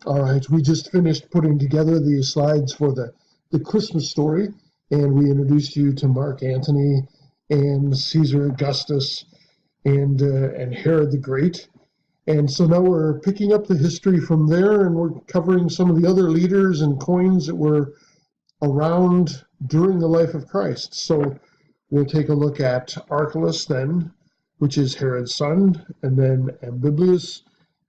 All right, we just finished putting together the slides for the Christmas story, and we introduced you to Mark Antony and Caesar Augustus and Herod the Great. And so now we're picking up the history from there, and we're covering some of the other leaders and coins that were around during the life of Christ. So we'll take a look at Archelaus then, which is Herod's son, and then Ambibius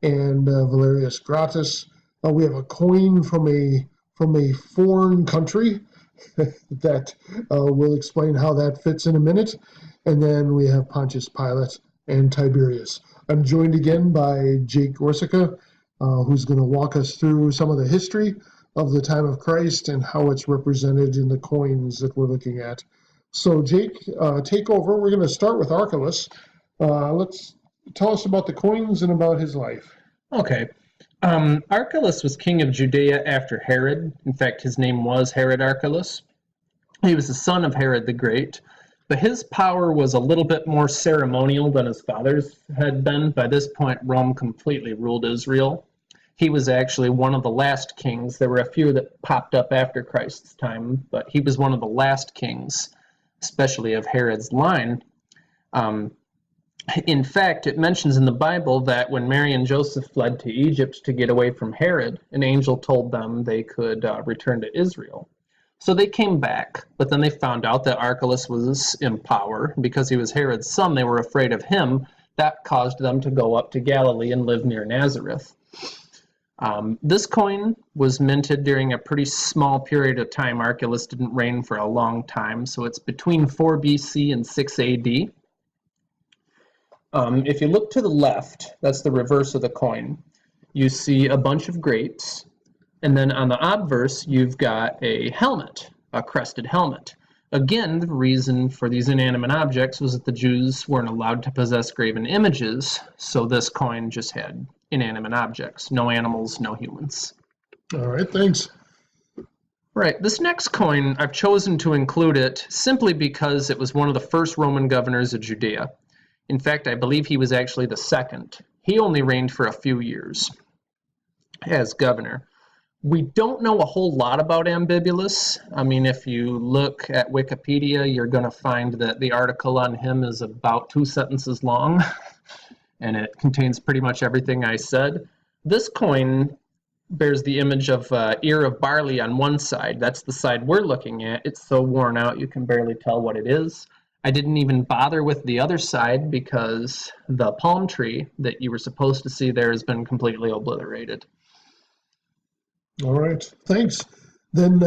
and Valerius Gratus. We have a coin from a foreign country that we'll explain how that fits in a minute. And then we have Pontius Pilate and Tiberius. I'm joined again by Jake Gorsica, who's going to walk us through some of the history of the time of Christ and how it's represented in the coins that we're looking at. So Jake, take over. We're going to start with Archelaus. Let's tell us about the coins and about his life. Okay. Archelaus was king of Judea after Herod. In fact, his name was Herod Archelaus. He was the son of Herod the Great, but his power was a little bit more ceremonial than his father's had been. By this point, Rome completely ruled Israel. He was actually one of the last kings. There were a few that popped up after Christ's time, but he was one of the last kings, especially of Herod's line. In fact, it mentions in the Bible that when Mary and Joseph fled to Egypt to get away from Herod, an angel told them they could return to Israel. So they came back, but then they found out that Archelaus was in power. Because he was Herod's son, they were afraid of him. That caused them to go up to Galilee and live near Nazareth. This coin was minted during a pretty small period of time. Archelaus didn't reign for a long time, so it's between 4 BC and 6 AD. If you look to the left, that's the reverse of the coin, you see a bunch of grapes, and then on the obverse, you've got a helmet, a crested helmet. Again, the reason for these inanimate objects was that the Jews weren't allowed to possess graven images, so this coin just had inanimate objects, no animals, no humans. All right, thanks. Right, this next coin, I've chosen to include it simply because it was one of the first Roman governors of Judea. In fact, I believe he was actually the second. He only reigned for a few years as governor. We don't know a whole lot about Ambibius. I mean, if you look at Wikipedia, you're going to find that the article on him is about 2 sentences long, and it contains pretty much everything I said. This coin bears the image of an ear of barley on one side. That's the side we're looking at. It's so worn out you can barely tell what it is. I didn't even bother with the other side because the palm tree that you were supposed to see there has been completely obliterated. All right, thanks. Then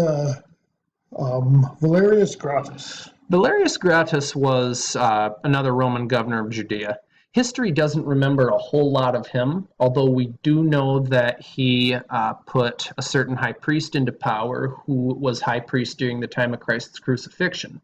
Valerius Gratus. Valerius Gratus was another Roman governor of Judea. History doesn't remember a whole lot of him, although we do know that he put a certain high priest into power who was high priest during the time of Christ's crucifixion.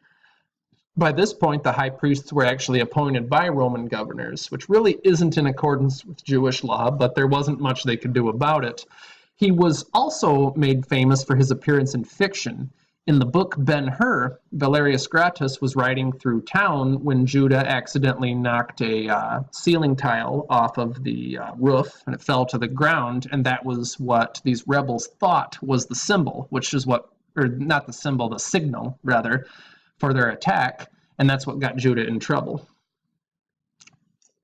By this point, the high priests were actually appointed by Roman governors, which really isn't in accordance with Jewish law, but there wasn't much they could do about it. He was also made famous for his appearance in fiction. In the book Ben-Hur, Valerius Gratus was riding through town when Judah accidentally knocked a ceiling tile off of the roof, and it fell to the ground, and that was what these rebels thought was the symbol, which is what, or not the symbol, the signal, rather, for their attack, and that's what got Judah in trouble.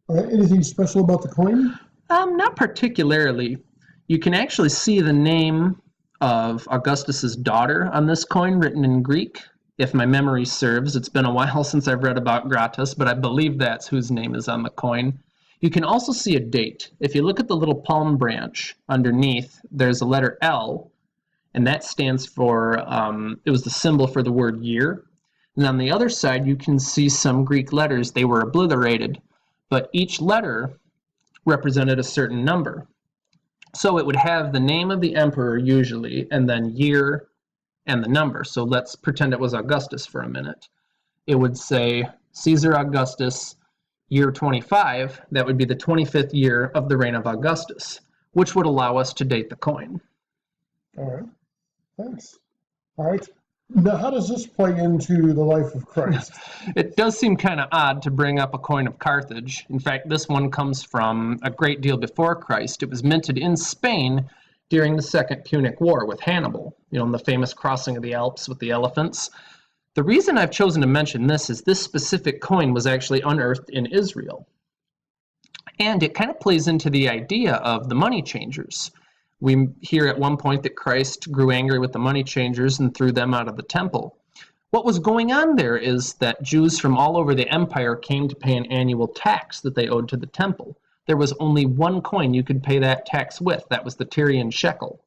Anything special about the coin? Not particularly. You can actually see the name of Augustus's daughter on this coin written in Greek. If my memory serves, it's been a while since I've read about Gratus, but I believe that's whose name is on the coin. You can also see a date. If you look at the little palm branch underneath, there's a letter L, and that stands for, it was the symbol for the word year. And on the other side, you can see some Greek letters. They were obliterated, but each letter represented a certain number. So it would have the name of the emperor usually, and then year and the number. So let's pretend it was Augustus for a minute. It would say Caesar Augustus, year 25. That would be the 25th year of the reign of Augustus, which would allow us to date the coin. All right, thanks. All right. Now, how does this play into the life of Christ? It does seem kind of odd to bring up a coin of Carthage. In fact, this one comes from a great deal before Christ. It was minted in Spain during the Second Punic War with Hannibal, in the famous crossing of the Alps with the elephants. The reason I've chosen to mention this is this specific coin was actually unearthed in Israel. And it kind of plays into the idea of the money changers. We hear at one point that Christ grew angry with the money changers and threw them out of the temple. What was going on there is that Jews from all over the empire came to pay an annual tax that they owed to the temple. There was only one coin you could pay that tax with. That was the Tyrian shekel.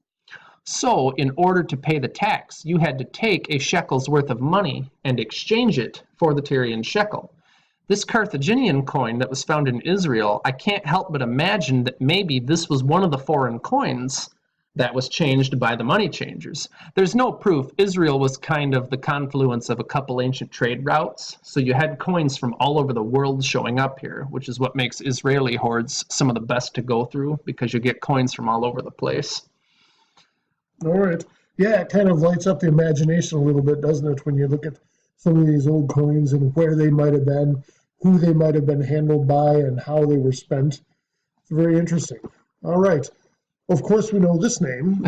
So in order to pay the tax, you had to take a shekel's worth of money and exchange it for the Tyrian shekel. This Carthaginian coin that was found in Israel, I can't help but imagine that maybe this was one of the foreign coins that was changed by the money changers. There's no proof. Israel was kind of the confluence of a couple ancient trade routes, so you had coins from all over the world showing up here, which is what makes Israeli hoards some of the best to go through, because you get coins from all over the place. All right. Yeah, it kind of lights up the imagination a little bit, doesn't it, when you look at some of these old coins and where they might have been, who they might have been handled by, and how they were spent. It's very interesting. All right. Of course, we know this name.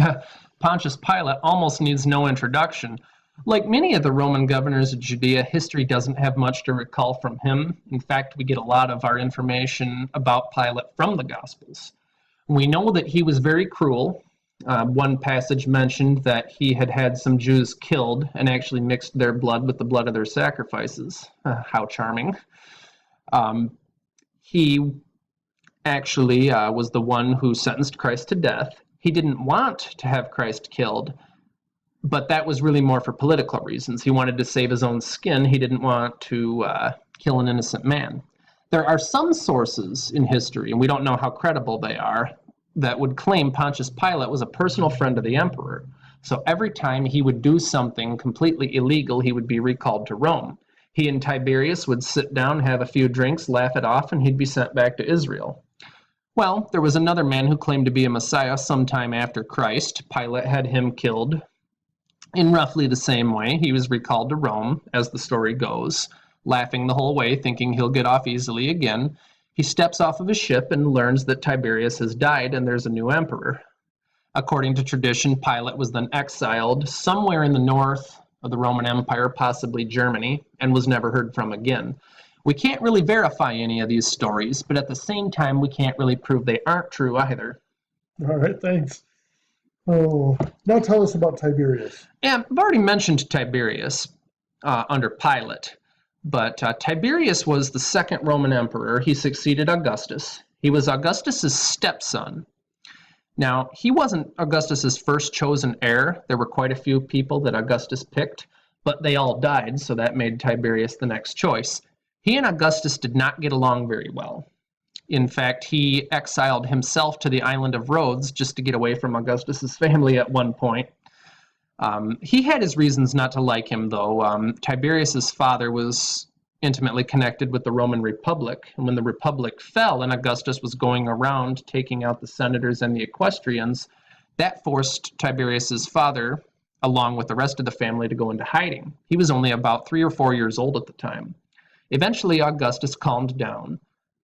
Pontius Pilate almost needs no introduction. Like many of the Roman governors of Judea, history doesn't have much to recall from him. In fact, we get a lot of our information about Pilate from the Gospels. We know that he was very cruel. One passage mentioned that he had had some Jews killed and actually mixed their blood with the blood of their sacrifices. How charming. He actually was the one who sentenced Christ to death. He didn't want to have Christ killed, but that was really more for political reasons. He wanted to save his own skin. He didn't want to kill an innocent man. There are some sources in history, and we don't know how credible they are, that would claim Pontius Pilate was a personal friend of the emperor. So every time he would do something completely illegal, he would be recalled to Rome. He and Tiberius would sit down, have a few drinks, laugh it off, and he'd be sent back to Israel. Well, there was another man who claimed to be a Messiah sometime after Christ. Pilate had him killed in roughly the same way. He was recalled to Rome, as the story goes, laughing the whole way, thinking he'll get off easily again. He steps off of his ship and learns that Tiberius has died and there's a new emperor. According to tradition, Pilate was then exiled somewhere in the north of the Roman Empire, possibly Germany, and was never heard from again. We can't really verify any of these stories, but at the same time, we can't really prove they aren't true either. All right, thanks. Oh, now tell us about Tiberius. Yeah, I've already mentioned Tiberius under Pilate, but Tiberius was the second Roman emperor. He succeeded Augustus. He was Augustus's stepson. Now, he wasn't Augustus's first chosen heir. There were quite a few people that Augustus picked, but they all died, so that made Tiberius the next choice. He and Augustus did not get along very well. In fact, he exiled himself to the island of Rhodes just to get away from Augustus's family at one point. He had his reasons not to like him, though. Tiberius's father was intimately connected with the Roman Republic, and when the Republic fell and Augustus was going around taking out the senators and the equestrians, that forced Tiberius's father, along with the rest of the family, to go into hiding. He was only about 3 or 4 years old at the time. Eventually, Augustus calmed down,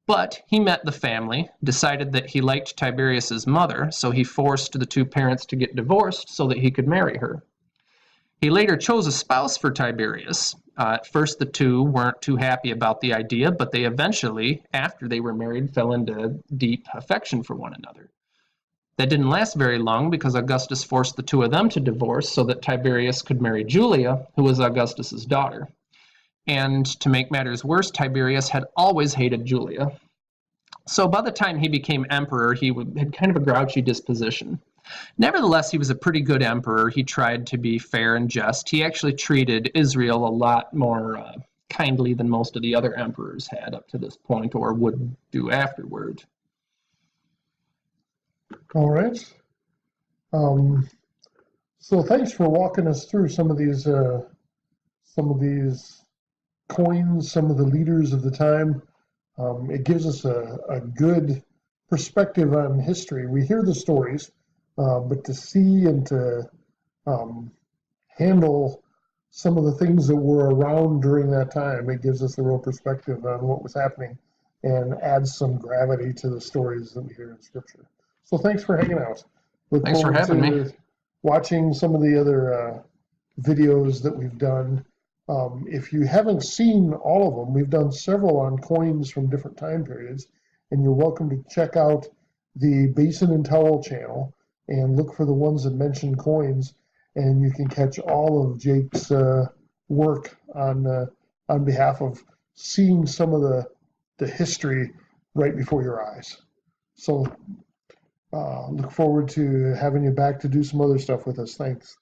but he met the family, decided that he liked Tiberius's mother, so he forced the two parents to get divorced so that he could marry her. He later chose a spouse for Tiberius. At first, the two weren't too happy about the idea, but they eventually, after they were married, fell into deep affection for one another. That didn't last very long because Augustus forced the two of them to divorce so that Tiberius could marry Julia, who was Augustus's daughter. And to make matters worse, Tiberius had always hated Julia. So by the time he became emperor, he had kind of a grouchy disposition. Nevertheless, he was a pretty good emperor. He tried to be fair and just. He actually treated Israel a lot more kindly than most of the other emperors had up to this point, or would do afterward. All right. So thanks for walking us through some of these coins, some of the leaders of the time. It gives us a good perspective on history. We hear the stories, but to see and to handle some of the things that were around during that time, it gives us a real perspective on what was happening and adds some gravity to the stories that we hear in Scripture. So thanks for hanging out. Look Thanks for forward having me. to watching some of the other videos that we've done. If you haven't seen all of them, we've done several on coins from different time periods, and you're welcome to check out the Basin and Towel channel and look for the ones that mention coins, and you can catch all of Jake's work on behalf of seeing some of the history right before your eyes. So look forward to having you back to do some other stuff with us. Thanks.